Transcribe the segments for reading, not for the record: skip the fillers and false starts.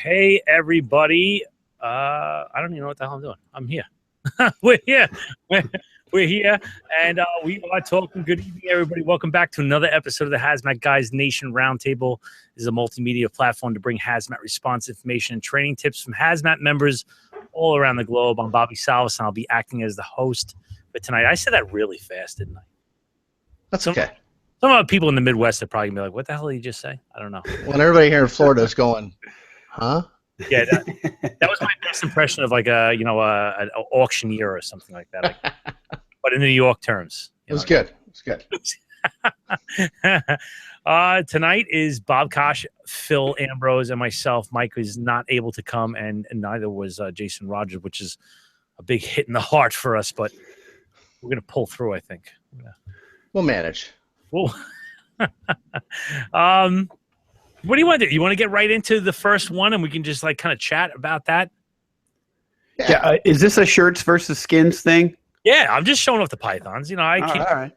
Hey, everybody. I don't even know what the hell I'm doing. I'm here. We're here. We're here, and we are talking. Good evening, everybody. Welcome back to another episode of the Hazmat Guys Nation Roundtable. This is a multimedia platform to bring hazmat response information and training tips from hazmat members all around the globe. I'm Bobby Salvis, and I'll be acting as the host for tonight. I said that really fast, didn't I? That's okay. Some of the people in the Midwest are probably going to be like, what the hell did you just say? I don't know. Well, everybody here in Florida is going, huh? Yeah, that was my best impression of like an auctioneer or something like that. But in the New York terms. It was good. It was good. Tonight is Bob Kosh, Phil Ambrose, and myself. Mike is not able to come, and neither was Jason Rogers, which is a big hit in the heart for us, but we're going to pull through, I think. We'll manage. Well, what do you want to do? You want to get right into the first one, and we can just like kind of chat about that? Yeah. Is this a shirts versus skins thing? Yeah, I'm just showing off the pythons. You know, I can't. All right.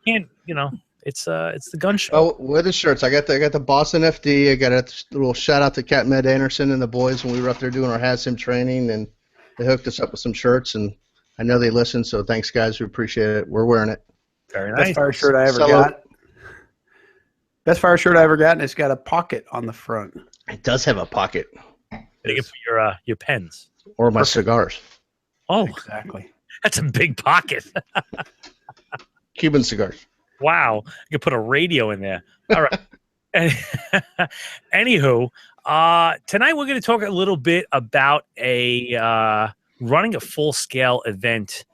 Can't. You know, it's the gun show. Oh, with the shirts, I got the Boston FD. I got a little shout out to Cat Med Anderson and the boys when we were up there doing our HazSim training, and they hooked us up with some shirts, and I know they listen. So thanks, guys. We appreciate it. We're wearing it. Very nice. Best fire shirt I ever got. Best fire shirt I ever got, and it's got a pocket on the front. It does have a pocket. Big for your pens or my cigars. Oh, exactly. That's a big pocket. Cuban cigars. Wow, you could put a radio in there. All right. Anywho, tonight we're going to talk a little bit about running a full-scale event.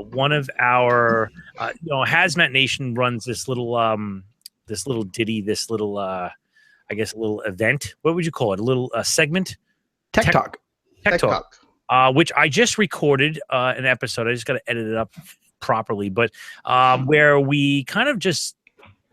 One of our, Hazmat Nation runs this little ditty, this little, I guess, a little event. What would you call it? A little segment? Tech Talk. Tech Talk. Which I just recorded an episode. I just got to edit it up properly. But where we kind of just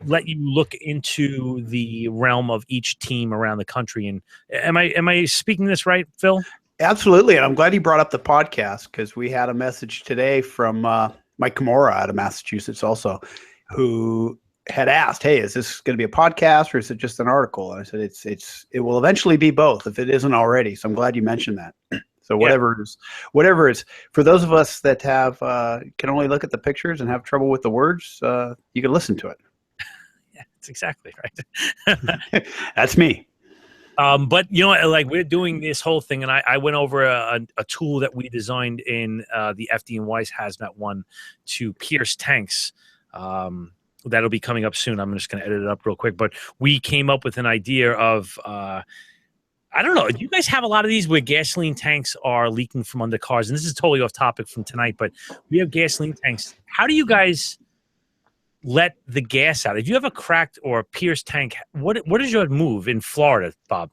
let you look into the realm of each team around the country. And am I speaking this right, Phil? Absolutely, and I'm glad you brought up the podcast because we had a message today from Mike Kimura out of Massachusetts also, who had asked, "Hey, is this going to be a podcast or is it just an article?" And I said, "It will eventually be both if it isn't already." So I'm glad you mentioned that. So whatever it is, for those of us that have can only look at the pictures and have trouble with the words, you can listen to it. Yeah, that's exactly right. That's me. But like we're doing this whole thing, and I went over a tool that we designed in the FD and Weiss Hazmat one to pierce tanks. That'll be coming up soon. I'm just going to edit it up real quick. But we came up with an idea of, I don't know, do you guys have a lot of these where gasoline tanks are leaking from under cars? And this is totally off topic from tonight, but we have gasoline tanks. How do you guys let the gas out? If you have a cracked or a pierced tank, what is your move in Florida, Bob?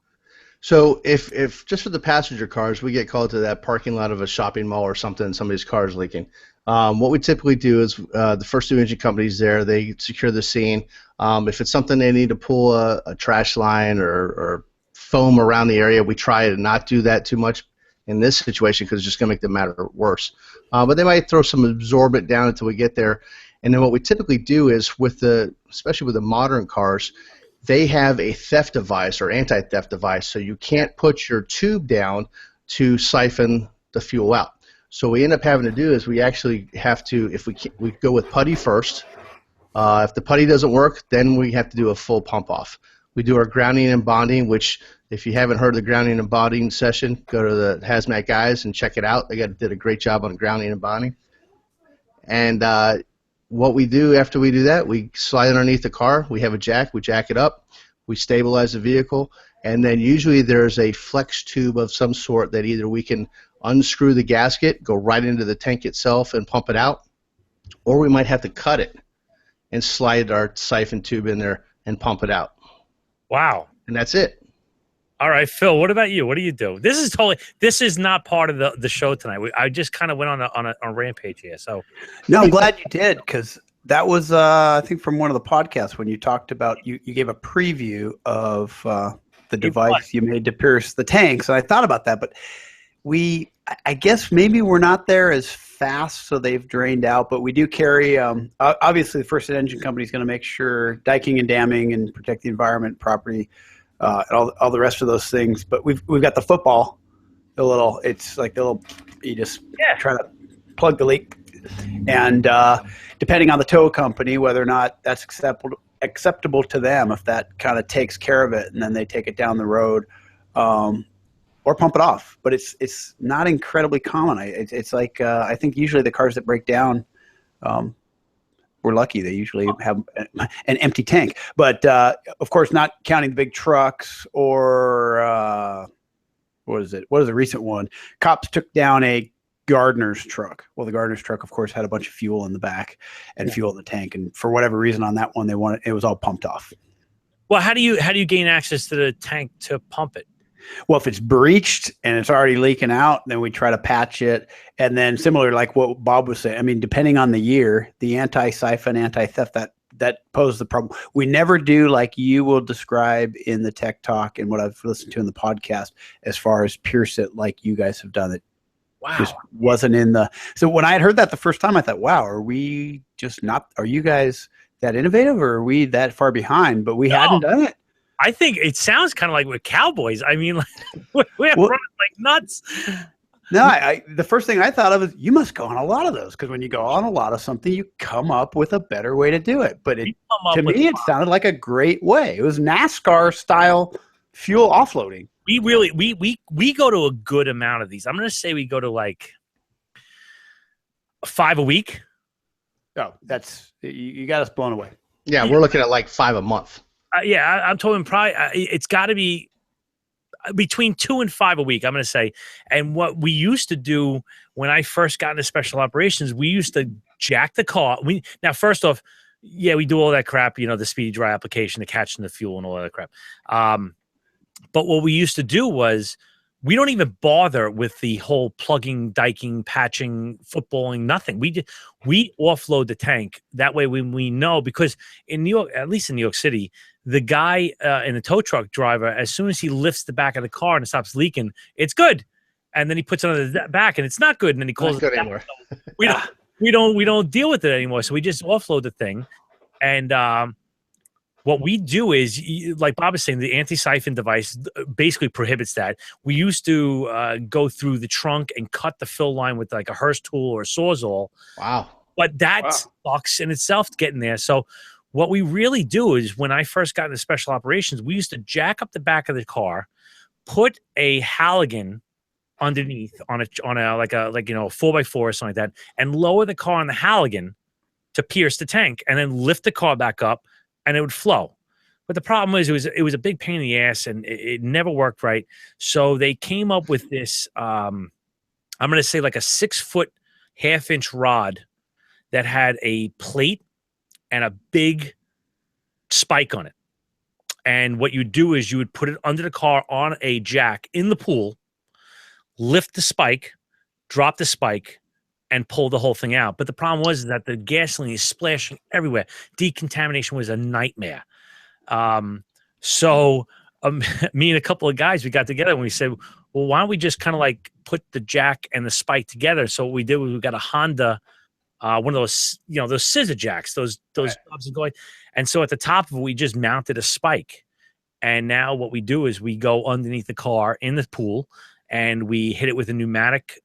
So if just for the passenger cars, we get called to that parking lot of a shopping mall or something, and somebody's car is leaking. What we typically do is the first two engine companies there, they secure the scene. If it's something they need to pull a trash line or foam around the area, we try to not do that too much in this situation because it's just going to make the matter worse. But they might throw some absorbent down until we get there. And then what we typically do is especially with the modern cars, they have a theft device or anti-theft device, so you can't put your tube down to siphon the fuel out. So what we end up having to do is we actually have to, we go with putty first. If the putty doesn't work, then we have to do a full pump off. We do our grounding and bonding, which if you haven't heard of the grounding and bonding session, go to the Hazmat Guys and check it out. They did a great job on grounding and bonding. And what we do after we do that, we slide underneath the car. We have a jack. We jack it up. We stabilize the vehicle. And then usually there's a flex tube of some sort that either we can unscrew the gasket, go right into the tank itself and pump it out, or we might have to cut it and slide our siphon tube in there and pump it out. Wow. And that's it. All right, Phil, what about you? What do you do? This is not part of the show tonight. I just kind of went on a rampage here. So no, I'm glad you did, because that was I think from one of the podcasts when you talked about you gave a preview of the device you made to pierce the tanks. And I thought about that, but I guess maybe we're not there as fast, so they've drained out, but we do carry, obviously the first engine company is going to make sure diking and damming and protect the environment property and all the rest of those things. But we've got the football, it's like the little, you just try to plug the leak, and depending on the tow company, whether or not that's acceptable to them, if that kind of takes care of it, and then they take it down the road, or pump it off. But it's not incredibly common. It's like I think usually the cars that break down, we're lucky. They usually have an empty tank. But of course, not counting the big trucks or what is it? What is a recent one? Cops took down a gardener's truck. Well, the gardener's truck, of course, had a bunch of fuel in the back and fuel in the tank. And for whatever reason on that one, it was all pumped off. Well, how do you gain access to the tank to pump it? Well, if it's breached and it's already leaking out, then we try to patch it. And then similar, like what Bob was saying, I mean, depending on the year, the anti-siphon, anti-theft, that poses the problem. We never do like you will describe in the tech talk and what I've listened to in the podcast as far as pierce it like you guys have done it. Wow. Just wasn't in the. So when I had heard that the first time, I thought, wow, are you guys that innovative, or are we that far behind? But we hadn't done it. I think it sounds kind of like we're cowboys. I mean, like, we're running like nuts. No, the first thing I thought of is you must go on a lot of those, because when you go on a lot of something, you come up with a better way to do it. But to me, it sounded like a great way. It was NASCAR style fuel offloading. We really we go to a good amount of these. I'm going to say we go to like 5 a week. Oh, that's you got us blown away. Yeah, we're looking at like 5 a month. I'm told probably it's got to be between 2 and 5 a week, I'm going to say. And what we used to do when I first got into special operations, we used to jack the car. Now, first off, we do all that crap, the speedy dry application, the catching the fuel and all that crap. But what we used to do was we don't even bother with the whole plugging, diking, patching, footballing, nothing. We offload the tank. That way when we know, because in New York, at least in New York City, the guy in the tow truck driver, as soon as he lifts the back of the car and it stops leaking, it's good. And then he puts it on the back and it's not good. And then he calls it anymore. We don't deal with it anymore. So we just offload the thing. And what we do is, like Bob was saying, the anti-siphon device basically prohibits that. We used to go through the trunk and cut the fill line with like a Hurst tool or a Sawzall. Wow. But that sucks in itself getting there. So what we really do is, when I first got into special operations, we used to jack up the back of the car, put a Halligan underneath on a 4x4 or something like that, and lower the car on the Halligan to pierce the tank, and then lift the car back up, and it would flow. But the problem was it was a big pain in the ass, and it never worked right. So they came up with this, I'm going to say like a 6-foot, 1/2-inch rod that had a plate and a big spike on it. And what you do is you would put it under the car on a jack in the pool, lift the spike, drop the spike, and pull the whole thing out. But the problem was that the gasoline is splashing everywhere. Decontamination was a nightmare. So me and a couple of guys, we got together and we said, well, why don't we just kind of like put the jack and the spike together? So what we did was we got a Honda, one of those, those scissor jacks, those knobs are going. And so at the top of it, we just mounted a spike. And now what we do is we go underneath the car in the pool and we hit it with a pneumatic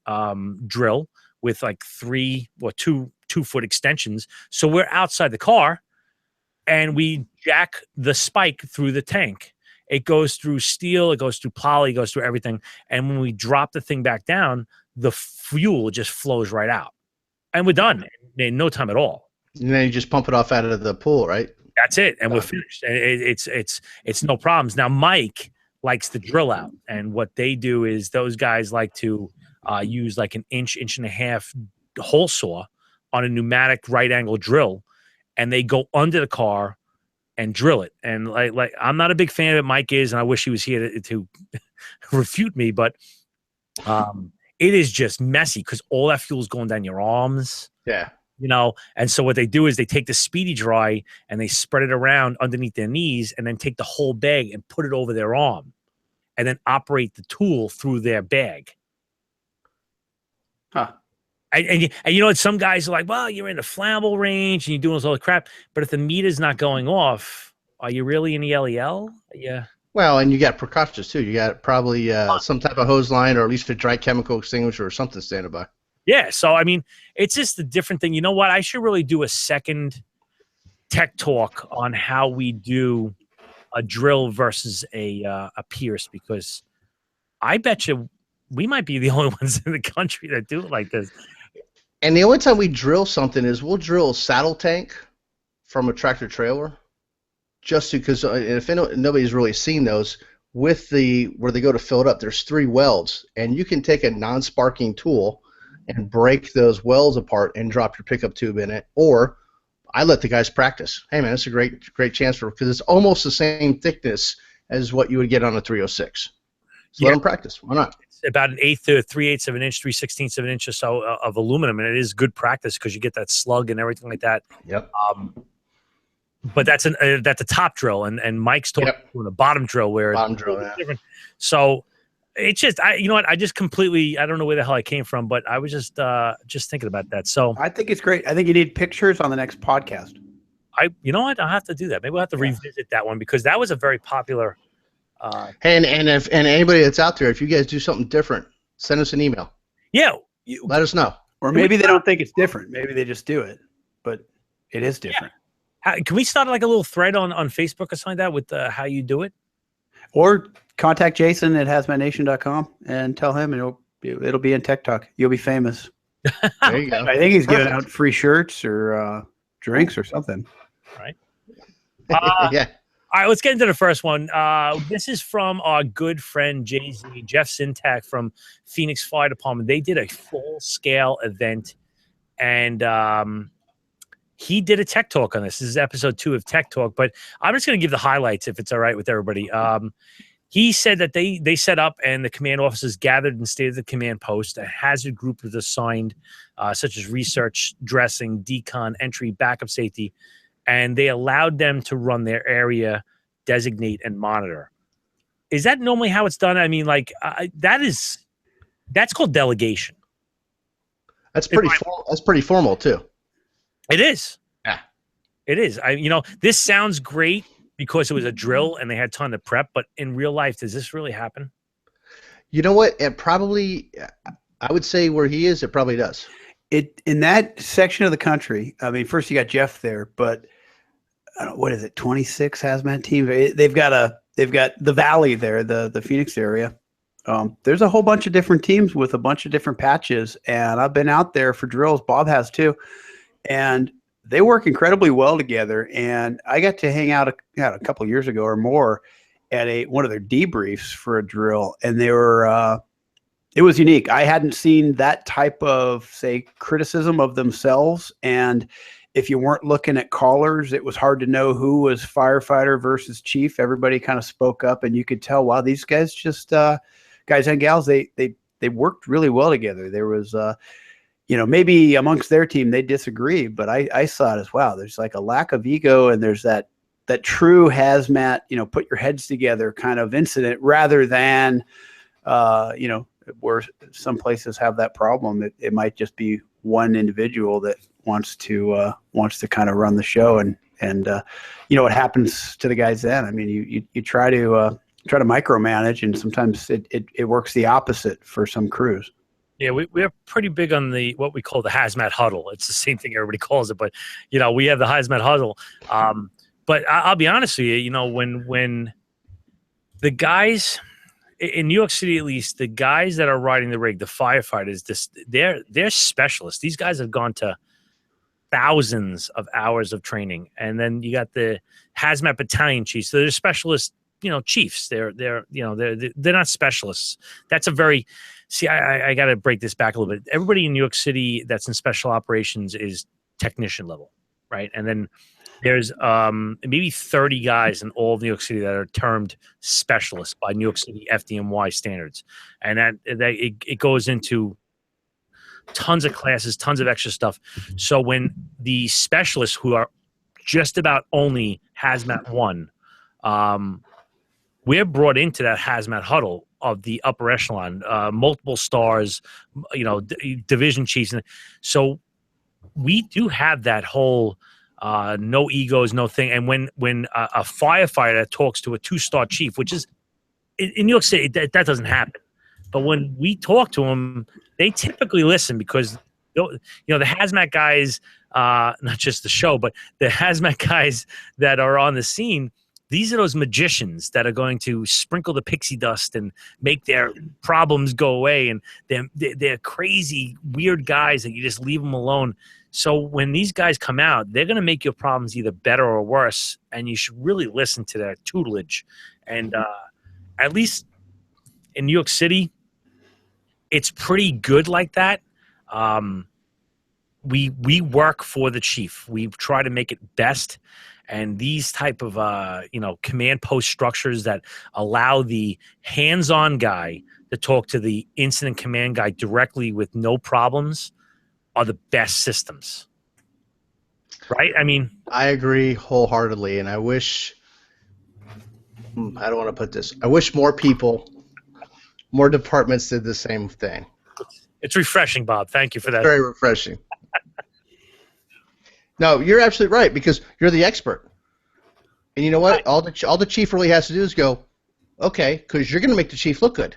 drill with like 2-foot extensions. So we're outside the car and we jack the spike through the tank. It goes through steel, it goes through poly, it goes through everything. And when we drop the thing back down, the fuel just flows right out. And we're done in no time at all. And then you just pump it off out of the pool, right? That's it. And we're finished. It's no problems. Now, Mike likes to drill out. And what they do is those guys like to use like an inch and a half hole saw on a pneumatic right angle drill. And they go under the car and drill it. And like I'm not a big fan of it. Mike is, and I wish he was here to refute me, but it is just messy because all that fuel is going down your arms. Yeah. And so what they do is they take the speedy dry and they spread it around underneath their knees and then take the whole bag and put it over their arm and then operate the tool through their bag. Huh. And some guys are like, well, you're in the flammable range and you're doing this all the crap. But if the meter's not going off, are you really in the LEL? Yeah. Well, and you got precautions too. You got probably some type of hose line or at least a dry chemical extinguisher or something standing by. Yeah. So, I mean, it's just a different thing. You know what? I should really do a second tech talk on how we do a drill versus a pierce, because I bet you we might be the only ones in the country that do it like this. And the only time we drill something is we'll drill a saddle tank from a tractor trailer, just because if nobody's really seen those, with where they go to fill it up, there's 3 welds, and you can take a non-sparking tool and break those welds apart and drop your pickup tube in it. Or I let the guys practice. Hey man, it's a great chance because it's almost the same thickness as what you would get on a 306. So let them practice. Why not? It's about an 1/8 to 3/8 of an inch, 3/16 of an inch or so of aluminum, and it is good practice because you get that slug and everything like that. Yep. But that's a top drill, and Mike's talking about a bottom drill where bottom drill, yeah. Different. So it's just, you know what? I just completely, I don't know where the hell I came from, but I was just thinking about that. So I think it's great. I think you need pictures on the next podcast. You know what? I'll have to do that. Maybe we'll have to revisit that one, because that was a very popular. And if anybody that's out there, if you guys do something different, send us an email. Yeah. Let us know. Or maybe they don't think it's different. Maybe they just do it, but it is different. Yeah. Can we start like a little thread on Facebook or something like that with how you do it? Or contact Jason at hazmatnation.com and tell him, and it'll be in Tech Talk. You'll be famous. There you go. I think he's giving out free shirts or drinks or something. Right. Yeah. All right, let's get into the first one. This is from our good friend Jay-Z, Jeff Sintak from Phoenix Fire Department. They did a full-scale event, and he did a tech talk on this. This is episode 2 of Tech Talk, but I'm just going to give the highlights if it's all right with everybody. He said that they set up and the command officers gathered and stayed at the command post. A hazard group was assigned, such as research, dressing, decon, entry, backup safety, and they allowed them to run their area, designate, and monitor. Is that normally how it's done? I mean, like that's called delegation. That's pretty formal too. It is. Yeah. It is. This sounds great because it was a drill and they had time to prep, but in real life, does this really happen? You know what? It probably, I would say where he is, it probably does. In that section of the country, I mean, first you got Jeff there, but I don't know, what is it, 26 hazmat teams? They've got the Valley there, the Phoenix area. There's a whole bunch of different teams with a bunch of different patches, and I've been out there for drills. Bob has too, and they work incredibly well together. And I got to hang out a couple of years ago or more at one of their debriefs for a drill, and they were it was unique. I hadn't seen that type of, say, criticism of themselves, and if you weren't looking at callers, it was hard to know who was firefighter versus chief. Everybody kind of spoke up, and you could tell, wow, these guys just guys and gals, they worked really well together. There was maybe amongst their team they disagree, but I saw it as, wow, there's like a lack of ego, and there's that true hazmat, put your heads together kind of incident, rather than where some places have that problem. It might just be one individual that wants to kind of run the show, and what happens to the guys then. I mean, you try to micromanage, and sometimes it works the opposite for some crews. Yeah, we're pretty big on what we call the hazmat huddle. It's the same thing everybody calls it, but we have the hazmat huddle. But I'll be honest with you, when the guys in New York City, at least, the guys that are riding the rig, the firefighters, they're specialists. These guys have gone to thousands of hours of training, and then you got the hazmat battalion chiefs. So they're specialist, chiefs. They're not specialists. That's a very I got to break this back a little bit. Everybody in New York City that's in special operations is technician level, right? And then there's maybe 30 guys in all of New York City that are termed specialists by New York City FDNY standards, and that it goes into tons of classes, tons of extra stuff. So when the specialists, who are just about only Hazmat 1, we're brought into that Hazmat huddle of the upper echelon, multiple stars, division chiefs. And so we do have that whole no egos, no thing. And when a firefighter talks to a 2-star chief, which is in New York City, that doesn't happen. But when we talk to them, they typically listen because the hazmat guys, not just the show, but the hazmat guys that are on the scene, these are those magicians that are going to sprinkle the pixie dust and make their problems go away. And they're crazy, weird guys that you just leave them alone. So when these guys come out, they're going to make your problems either better or worse. And you should really listen to their tutelage. And at least in New York City, it's pretty good like that. We work for the chief. We try to make it best. And these type of command post structures that allow the hands-on guy to talk to the incident command guy directly with no problems are the best systems. Right? I mean, I agree wholeheartedly, and I wish I don't want to put this. I wish more people, more departments did the same thing. It's refreshing, Bob. Thank you for that. Very refreshing. No, you're absolutely right because you're the expert. And you know what? All the chief really has to do is go, okay, because you're going to make the chief look good.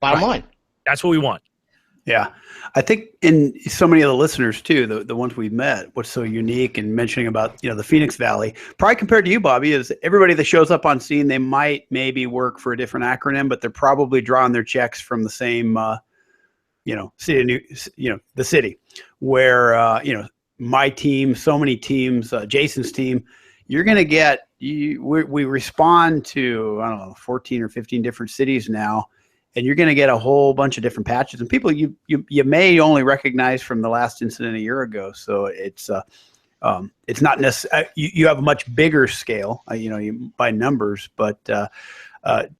Bottom line. That's what we want. Yeah. I think in so many of the listeners, too, the ones we've met, what's so unique and mentioning about, the Phoenix Valley, probably compared to you, Bobby, is everybody that shows up on scene, they might maybe work for a different acronym, but they're probably drawing their checks from the same, city, the city where, my team, so many teams, Jason's team, you're going to get, we respond to, 14 or 15 different cities now, and you're going to get a whole bunch of different patches and people you may only recognize from the last incident a year ago. So it's not necessarily, you have a much bigger scale, by numbers, but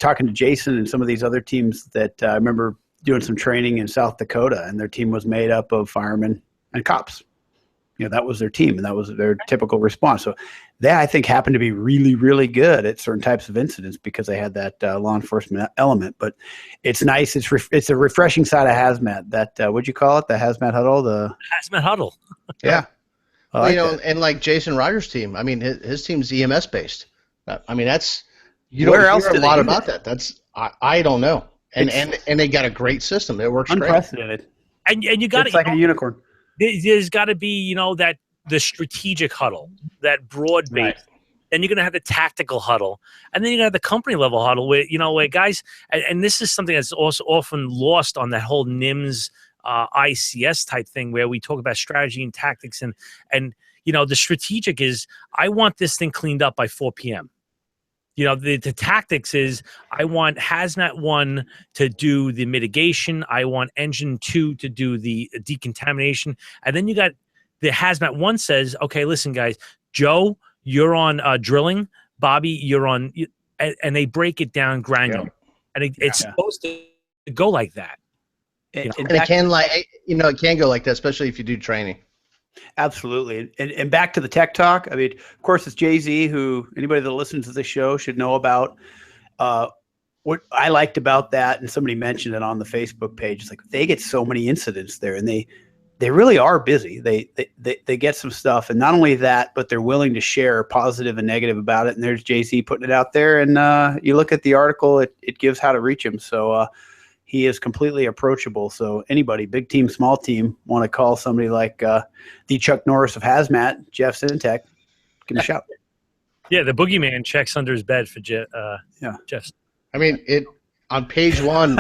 talking to Jason and some of these other teams that I remember doing some training in South Dakota, and their team was made up of firemen and cops. That was their team, and that was their typical response. So that, I think, happened to be really, really good at certain types of incidents because they had that law enforcement element. But it's nice. It's a refreshing side of hazmat. That what'd you call it? The hazmat huddle. The hazmat huddle. Yeah. And like Jason Rogers' team. I mean, his team's EMS based. I mean, that's you don't hear a lot about that. That's I don't know. And they got a great system. It works unprecedented. Great. And you got it's like a unicorn. There's got to be, that the strategic huddle, that broad base. Right. Then you're going to have the tactical huddle. And then you're going to have the company level huddle where, where guys, and this is something that's also often lost on that whole NIMS ICS type thing where we talk about strategy and tactics. And the strategic is, I want this thing cleaned up by 4 p.m. The tactics is I want Hazmat 1 to do the mitigation. I want Engine 2 to do the decontamination. And then you got the Hazmat 1 says, okay, listen, guys, Joe, you're on drilling. Bobby, you're on – and they break it down granular. Yeah. And it's supposed to go like that. And it can it can go like that, especially if you do training. Absolutely. And back to the tech talk. I mean, of course, it's Jay-Z, who anybody that listens to the show should know about. What I liked about that, and somebody mentioned it on the Facebook page, is like they get so many incidents there, and they really are busy. They get some stuff, and not only that, but they're willing to share positive and negative about it. And there's Jay-Z putting it out there, and you look at the article, it gives how to reach him. So he is completely approachable. So anybody, big team, small team, want to call somebody like the Chuck Norris of Hazmat, Jeff Sintek, give him a shout. Yeah, the boogeyman checks under his bed for Jeff. I mean, on page one,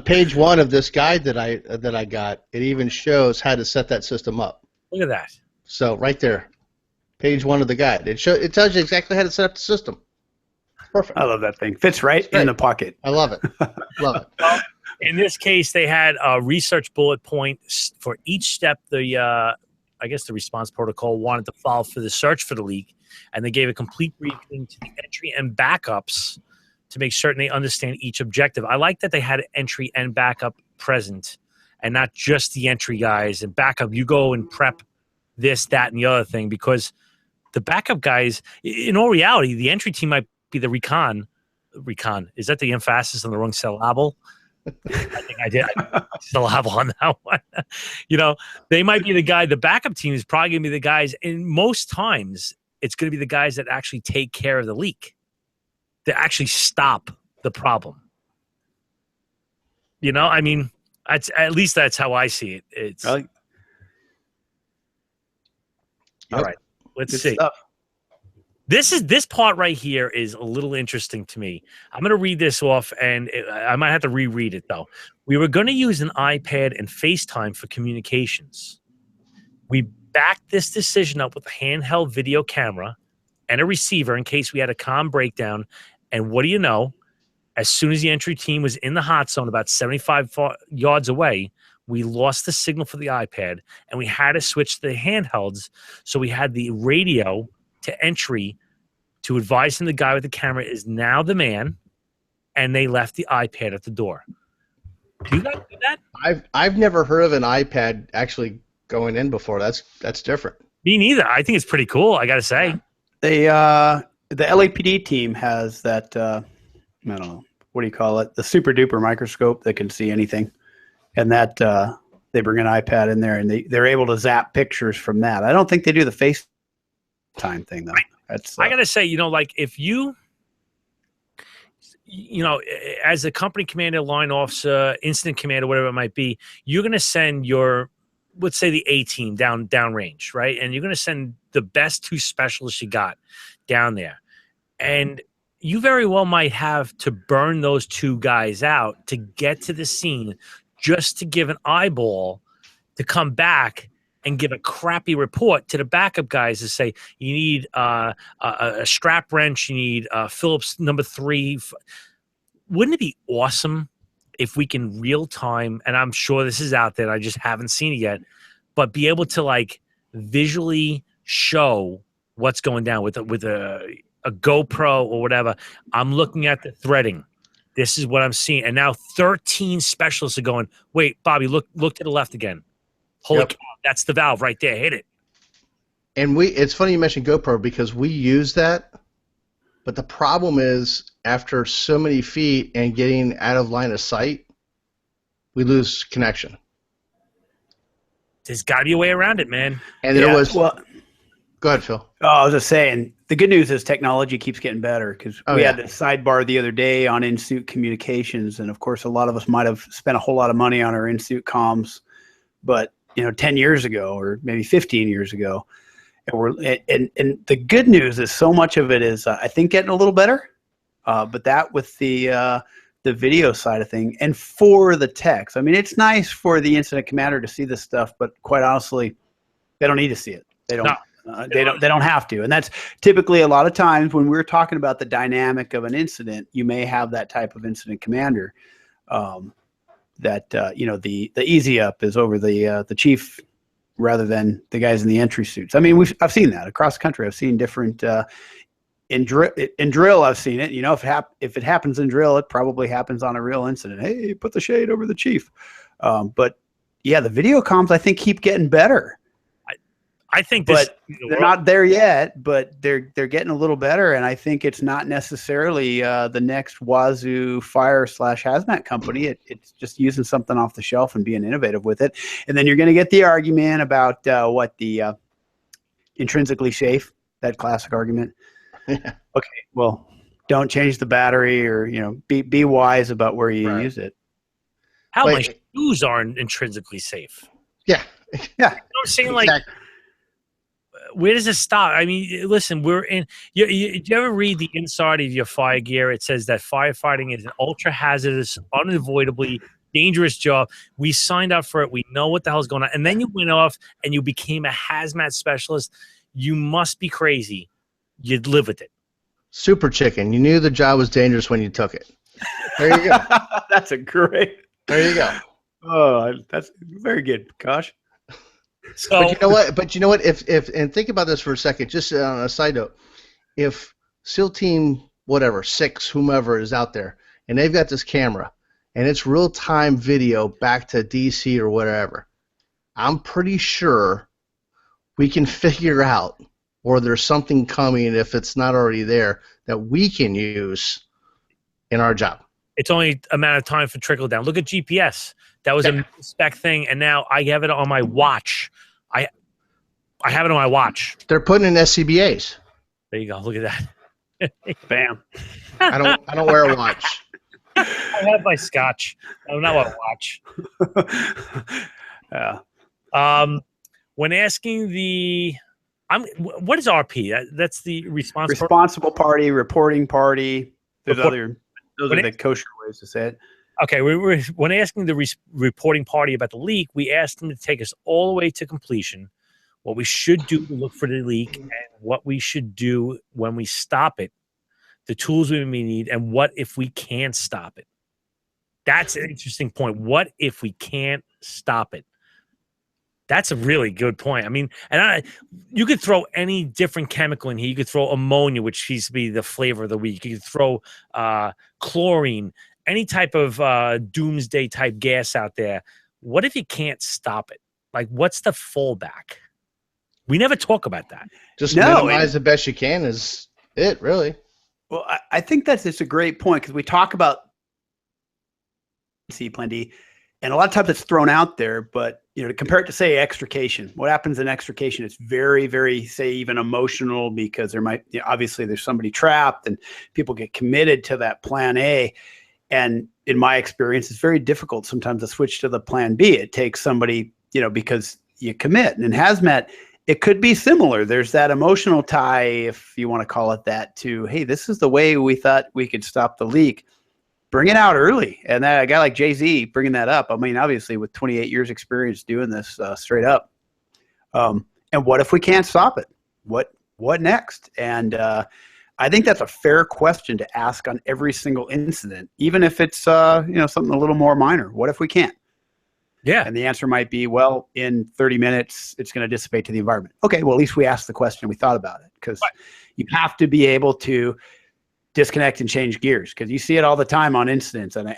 page one of this guide that I got, it even shows how to set that system up. Look at that. So right there, page one of the guide, it tells you exactly how to set up the system. Perfect. I love that thing. Fits right in the pocket. I love it. Love it. Well, in this case, they had a research bullet point for each step. I guess the response protocol wanted to follow for the search for the leak, and they gave a complete briefing to the entry and backups to make certain they understand each objective. I like that they had entry and backup present, and not just the entry guys and backup. You go and prep this, that, and the other thing, because the backup guys, in all reality, the entry team might be the recon. Is that the emphasis on the wrong syllable? I think I did. I still have on that one. You know, they might be the guy. The backup team is probably going to be the guys, and most times it's going to be the guys that actually take care of the leak, that actually stop the problem. You know, I mean, at least that's how I see it. It's all right. Let's Good see. stuff. This part right here is a little interesting to me. I'm going to read this off, and I might have to reread it, though. We were going to use an iPad and FaceTime for communications. We backed this decision up with a handheld video camera and a receiver in case we had a comm breakdown. And what do you know? As soon as the entry team was in the hot zone about 75 yards away, we lost the signal for the iPad, and we had to switch to the handhelds. So we had the radio to entry to advise him the guy with the camera is now the man, and they left the iPad at the door. Do you guys do that? I've never heard of an iPad actually going in before. That's different. Me neither. I think it's pretty cool, I got to say. The LAPD team has that, I don't know, what do you call it? The super duper microscope that can see anything. And that they bring an iPad in there, and they're able to zap pictures from that. I don't think they do the FaceTime thing, though. That's I got to say, you know, like if you know, as a company commander, line officer, incident commander, whatever it might be, you're going to send your, let's say the A team downrange, right? And you're going to send the best 2 specialists you got down there. And you very well might have to burn those 2 guys out to get to the scene just to give an eyeball to come back and give a crappy report to the backup guys to say, you need a strap wrench, you need Phillips number 3. Wouldn't it be awesome if we can real time, and I'm sure this is out there, I just haven't seen it yet, but be able to like visually show what's going down with a GoPro or whatever. I'm looking at the threading. This is what I'm seeing. And now 13 specialists are going, wait, Bobby, look to the left again. Holy cow, that's the valve right there. Hit it. And it's funny you mentioned GoPro because we use that, but the problem is after so many feet and getting out of line of sight, we lose connection. There's got to be a way around it, man. And there was. Well, go ahead, Phil. Oh, I was just saying, the good news is technology keeps getting better because we had the sidebar the other day on in-suit communications, and of course, a lot of us might have spent a whole lot of money on our in-suit comms, but 10 years ago or maybe 15 years ago, and the good news is so much of it is I think getting a little better, but that with the video side of thing and for the techs, I mean, it's nice for the incident commander to see this stuff, but quite honestly, they don't need to see it. They don't. No. They don't have to, and that's typically a lot of times when we're talking about the dynamic of an incident. You may have that type of incident commander, the easy up is over the chief rather than the guys in the entry suits. I mean, I've seen that across the country. I've seen different in drill. I've seen it. If it happens in drill, it probably happens on a real incident. Hey, put the shade over the chief. But yeah, the video comms I think keep getting better. I think they're not there yet, but they're getting a little better, and I think it's not necessarily the next Wazoo fire / hazmat company. It's just using something off the shelf and being innovative with it. And then you're going to get the argument about the intrinsically safe, that classic argument. Okay, well, don't change the battery, or be wise about where you use it. How my shoes aren't intrinsically safe? Yeah. I'm saying exactly. Where does it stop? I mean, listen, we're in. You ever read the inside of your fire gear? It says that firefighting is an ultra hazardous, unavoidably dangerous job. We signed up for it. We know what the hell's going on. And then you went off and you became a hazmat specialist. You must be crazy. You'd live with it. Super chicken. You knew the job was dangerous when you took it. There you go. That's a great. There you go. Oh, that's very good, Kosh. So, but you know what? If and think about this for a second, just on a side note, if SEAL Team 6, whomever is out there, and they've got this camera, and it's real-time video back to DC or whatever, I'm pretty sure we can figure out, or there's something coming if it's not already there, that we can use in our job. It's only a matter of time for trickle down. Look at GPS. That was a spec thing, and now I have it on my watch. I have it on my watch. They're putting in SCBA's. There you go. Look at that. Bam. I don't wear a watch. I have my scotch. I'm not a watch. Yeah. When asking what is RP? That's the responsible party, reporting party. Those are the kosher ways to say it. Okay, when asking the reporting party about the leak, we asked them to take us all the way to completion, what we should do to look for the leak, and what we should do when we stop it, the tools we may need, and what if we can't stop it. That's an interesting point. What if we can't stop it? That's a really good point. I mean, you could throw any different chemical in here. You could throw ammonia, which seems to be the flavor of the week. You could throw chlorine, any type of doomsday type gas out there. What if you can't stop it? Like, what's the fallback? We never talk about that. Just minimize the best you can is it, really. Well, I think it's a great point because we talk about Plan D, and a lot of times it's thrown out there, but to compare it to, say, extrication. What happens in extrication? It's very, very, say, even emotional, because there might obviously there's somebody trapped and people get committed to that plan A. And in my experience, it's very difficult sometimes to switch to the plan B. It takes somebody, because you commit. And in Hazmat, it could be similar. There's that emotional tie, if you want to call it that, to, hey, this is the way we thought we could stop the leak. Bring it out early. And that a guy like Jay-Z bringing that up, I mean, obviously with 28 years experience doing this straight up. And what if we can't stop it? What next? And I think that's a fair question to ask on every single incident, even if it's something a little more minor. What if we can't? Yeah. And the answer might be, well, in 30 minutes, it's going to dissipate to the environment. Okay, well, at least we asked the question. We thought about it, because you have to be able to disconnect and change gears, because you see it all the time on incidents. And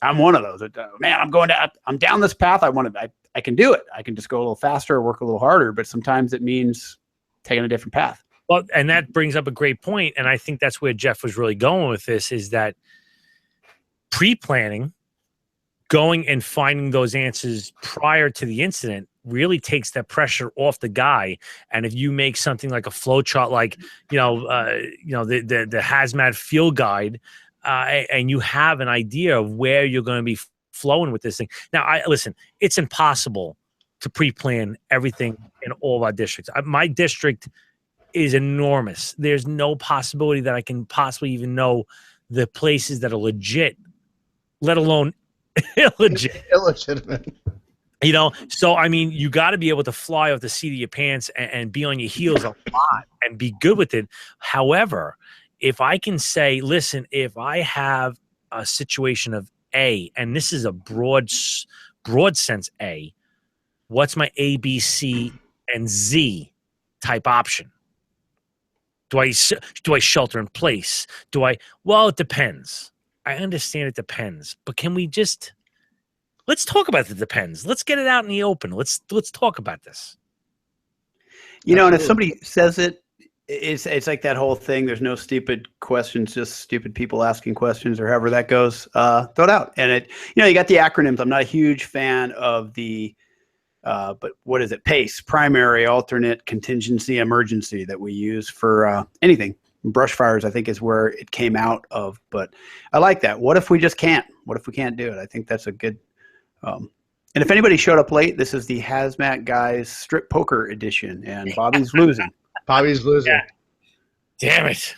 I'm one of those. Man, I'm down this path. I can do it. I can just go a little faster or work a little harder, but sometimes it means taking a different path. Well, and that brings up a great point, and I think that's where Jeff was really going with this, is that pre-planning, going and finding those answers prior to the incident, really takes that pressure off the guy. And if you make something like a flow chart, like the Hazmat field guide, and you have an idea of where you're going to be flowing with this thing. Now, listen, it's impossible to pre-plan everything in all of our districts. My district is enormous. There's no possibility that I can possibly even know the places that are legit, let alone illegitimate. So I mean, you got to be able to fly off the seat of your pants and be on your heels a lot and be good with it. However, if I can say, listen, if I have a situation of A, and this is a broad sense A, what's my A, B, C, and Z type option? Do I shelter in place? Well, it depends. I understand it depends, but can we let's talk about the depends. Let's get it out in the open. Let's talk about this. And if somebody says it's like that whole thing. There's no stupid questions, just stupid people asking questions, or however that goes. Throw it out. And you got the acronyms. I'm not a huge fan of the, but what is it? PACE, primary, alternate, contingency, emergency, that we use for anything. Brush fires, I think, is where it came out of. But I like that. What if we just can't? What if we can't do it? I think that's a good. And if anybody showed up late, this is the Hazmat Guys Strip Poker Edition, and Bobby's losing. Bobby's losing. Yeah. Damn it.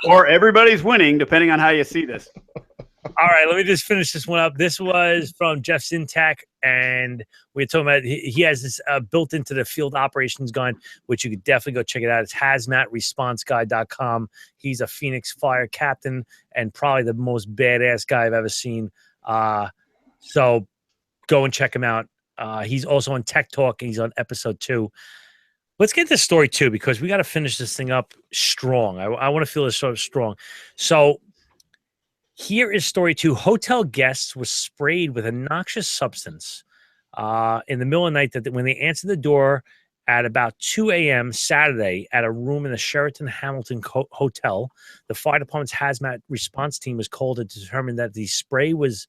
Or everybody's winning, depending on how you see this. All right, let me just finish this one up. This was from Jeff Zintak, and we were talking about he has this built into the field operations guide, which you could definitely go check it out. It's hazmatresponseguide.com. He's a Phoenix Fire captain and probably the most badass guy I've ever seen. So go and check him out. He's also on Tech Talk, and he's on episode 2. Let's get this story 2, because we got to finish this thing up strong. I want to feel this sort of strong. So here is story 2. Hotel guests were sprayed with a noxious substance in the middle of the night, that when they answered the door at about 2 a.m. Saturday at a room in the Sheraton Hamilton Hotel. The fire department's hazmat response team was called to determine that the spray was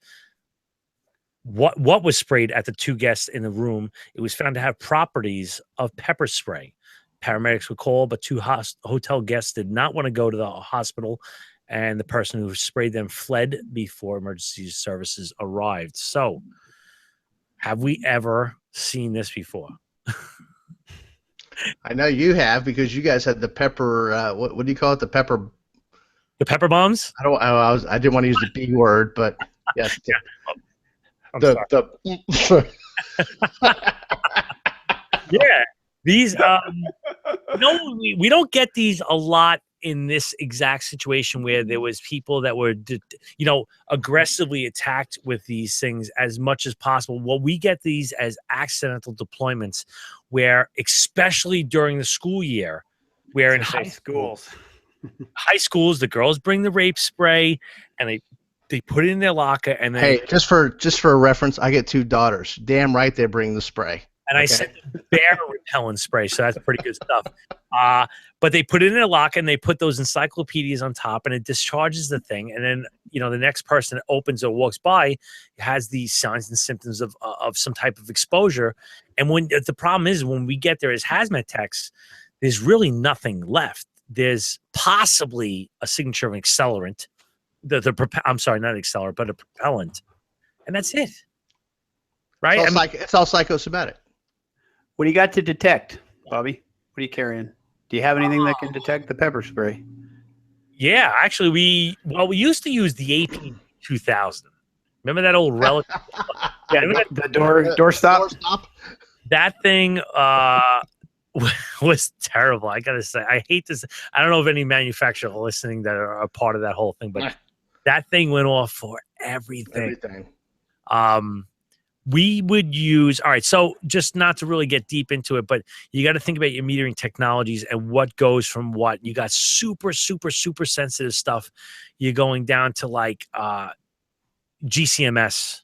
what was sprayed at the two guests in the room. It was found to have properties of pepper spray. Paramedics were called, but two hotel guests did not want to go to the hospital, and the person who sprayed them fled before emergency services arrived. So, have we ever seen this before? I know you have, because you guys had the pepper. What do you call it? The pepper bombs? I didn't want to use the B word, but yes. Yeah. I'm sorry. Yeah. These we don't get these a lot in this exact situation where there was people that were aggressively attacked with these things as much as possible. Well, we get these as accidental deployments where, especially during the school year, where in high schools, the girls bring the rape spray and they put it in their locker, and then just for a reference, I get 2 daughters. Damn right they bring the spray. And I sent them bear repellent spray, so that's pretty good stuff. But they put it in their locker, and they put those encyclopedias on top, and it discharges the thing. And then, the next person that opens or walks by has these signs and symptoms of some type of exposure. And when the problem is, when we get there as hazmat techs, there's really nothing left. There's possibly a signature of an accelerant. I'm sorry, not accelerant, but a propellant, and that's it. Right? It's all psychosomatic. What do you got to detect, Bobby? What are you carrying? Do you have anything that can detect the pepper spray? Yeah, actually, we used to use the AP 2000. Remember that old relic? Yeah, the door stop. That thing was terrible. I gotta say, I hate this. I don't know if any manufacturer listening that are a part of that whole thing, but that thing went off for everything. We would use, all right, so just not to really get deep into it, but you got to think about your metering technologies and what goes from what. You got super, super, super sensitive stuff. You're going down to like GCMS.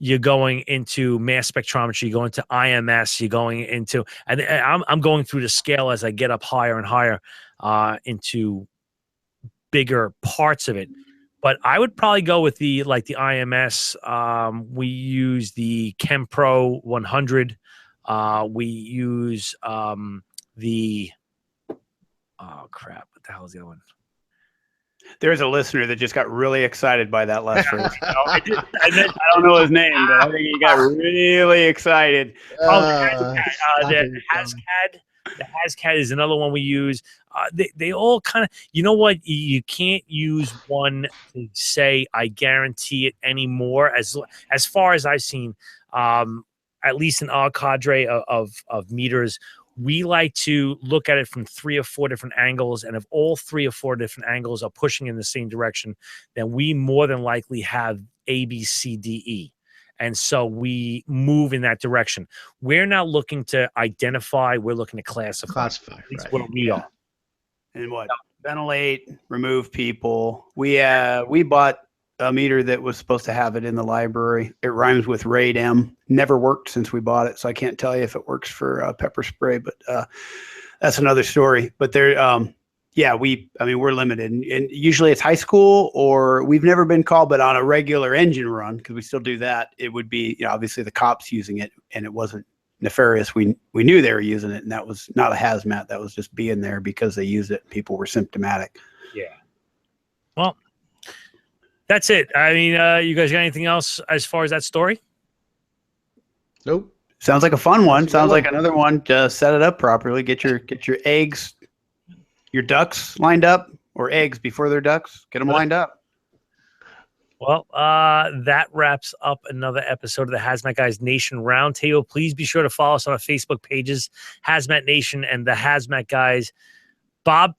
You're going into mass spectrometry. You're going to IMS. You're going into, and I'm going through the scale as I get up higher and higher into bigger parts of it. But I would probably go with the IMS. We use the ChemPro 100. We use the what the hell is the other one? There's a listener that just got really excited by that last phrase. I don't know his name, but I think he got really excited. The HazCAD. The HazCAD is another one we use. They all kind of, you can't use one to say I guarantee it anymore. As far as I've seen, at least in our cadre of meters, we like to look at it from 3 or 4 different angles, and if all 3 or 4 different angles are pushing in the same direction, then we more than likely have A, B, C, D, E. And so we move in that direction. We're not looking to identify. We're looking to classify. That's what we are. And what? Ventilate, remove people. We bought a meter that was supposed to have it in the library. It rhymes with Radem. Never worked since we bought it, so I can't tell you if it works for pepper spray. But that's another story. But there, we're limited, and usually it's high school, or we've never been called, but on a regular engine run, because we still do that, it would be obviously the cops using it, and it wasn't nefarious. We knew they were using it, and that was not a hazmat. That was just being there because they used it. People were symptomatic. Yeah. Well, that's it. I mean, you guys got anything else as far as that story? Nope. Sounds like a fun one. Sounds like another one. Just set it up properly. Get your eggs. Your ducks lined up, or eggs before they're ducks. Get them lined up. Well, that wraps up another episode of the Hazmat Guys Nation Roundtable. Please be sure to follow us on our Facebook pages, Hazmat Nation and the Hazmat Guys. Bob,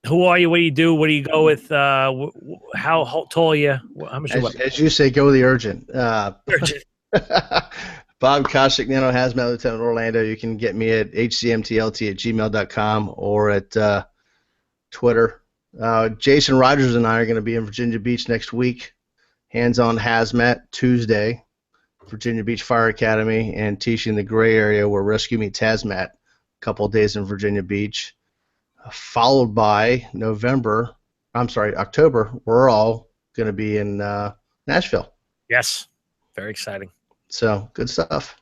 who are you? What do you do? What do you go with? How tall are you? How much? As you say, go the urgent. Urgent. Bob Koshik, Nano Hazmat Lieutenant Orlando. You can get me at hcmtlt@gmail.com or at Twitter. Jason Rogers and I are going to be in Virginia Beach next week. Hands-on Hazmat Tuesday. Virginia Beach Fire Academy, and teaching the gray area where Rescue meets Hazmat. A couple of days in Virginia Beach, followed by October. We're all going to be in Nashville. Yes, very exciting. So good stuff.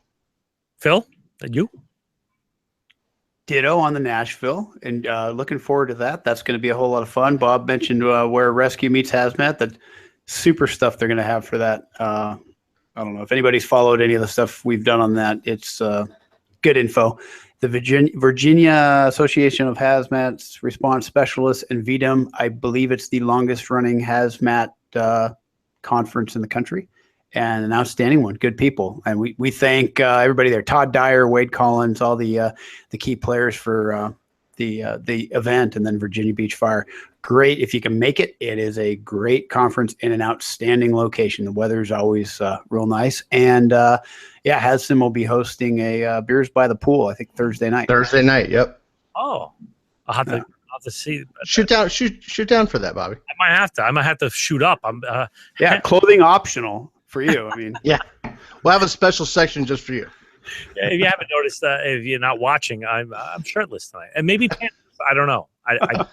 Phil, and you? Ditto on the Nashville, and looking forward to that. That's going to be a whole lot of fun. Bob mentioned where Rescue meets Hazmat, the super stuff they're going to have for that. I don't know if anybody's followed any of the stuff we've done on that. It's good info. The Virginia Association of Hazmat Response Specialists and VDM, I believe it's the longest running hazmat conference in the country, and an outstanding one. Good people, and we thank everybody there. Todd Dyer, Wade Collins, all the key players for the event, and then Virginia Beach Fire. Great if you can make it. It is a great conference in an outstanding location. The weather is always real nice, and Hazmat will be hosting a Beers by the Pool, I think Thursday night. Thursday night, yep. Oh, I'll have to see. Shoot down for that, Bobby. I might have to shoot up. Clothing optional for you. I mean, yeah, we'll have a special section just for you. Yeah, if you haven't noticed, if you're not watching, I'm shirtless tonight, and maybe pants. I don't know. I don't know.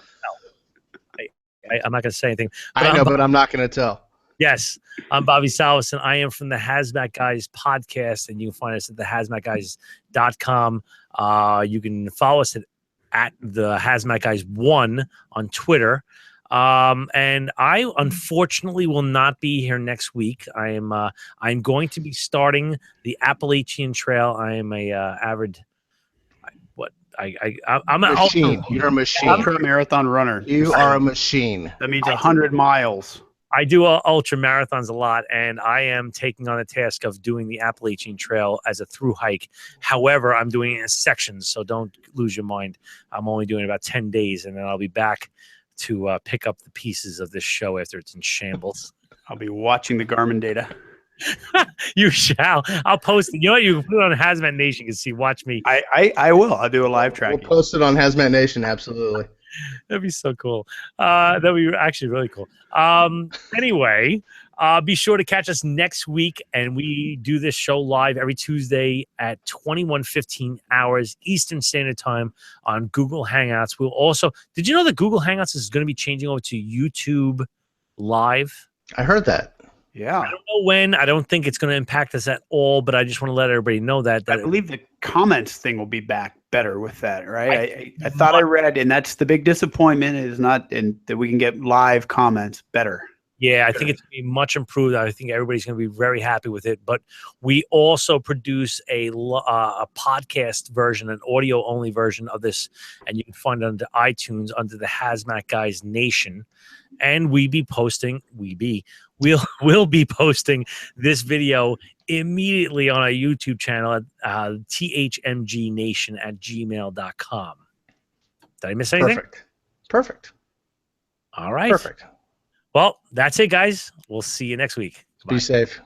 I'm not going to say anything. But I'm not going to tell. Yes, I'm Bobby Salas, and I am from the Hazmat Guys podcast, and you can find us at thehazmatguys.com. You can follow us at the Hazmat Guys 1 on Twitter. And I unfortunately will not be here next week. I'm going to be starting the Appalachian Trail. I am a avid. I'm a machine. You're a machine. Ultra marathon runner. You are a machine. That means 100 miles. I do ultra marathons a lot, and I am taking on the task of doing the Appalachian Trail as a through hike. However, I'm doing it in sections, so don't lose your mind. I'm only doing about 10 days, and then I'll be back to pick up the pieces of this show after it's in shambles. I'll be watching the Garmin data. You shall. I'll post it. You know what? You can put it on Hazmat Nation. You can see. Watch me. I will. I'll do a live tracking. We'll post it on Hazmat Nation. Absolutely. That'd be so cool. That'd be actually really cool. Anyway, be sure to catch us next week, and we do this show live every Tuesday at 21:15 hours Eastern Standard Time on Google Hangouts. We'll also. Did you know that Google Hangouts is going to be changing over to YouTube Live? I heard that. Yeah. I don't know when. I don't think it's going to impact us at all, but I just want to let everybody know that. I believe the comments thing will be back better with that, right? I thought I read, and that's the big disappointment is not, and that we can get live comments better. Yeah, I think it's going to be much improved. I think everybody's going to be very happy with it. But we also produce a podcast version, an audio-only version of this, and you can find it under iTunes under the Hazmat Guys Nation. And we'll be posting this video immediately on our YouTube channel at THMGnation@gmail.com. Did I miss anything? Perfect. All right. Perfect. Well, that's it, guys. We'll see you next week. Bye. Be safe.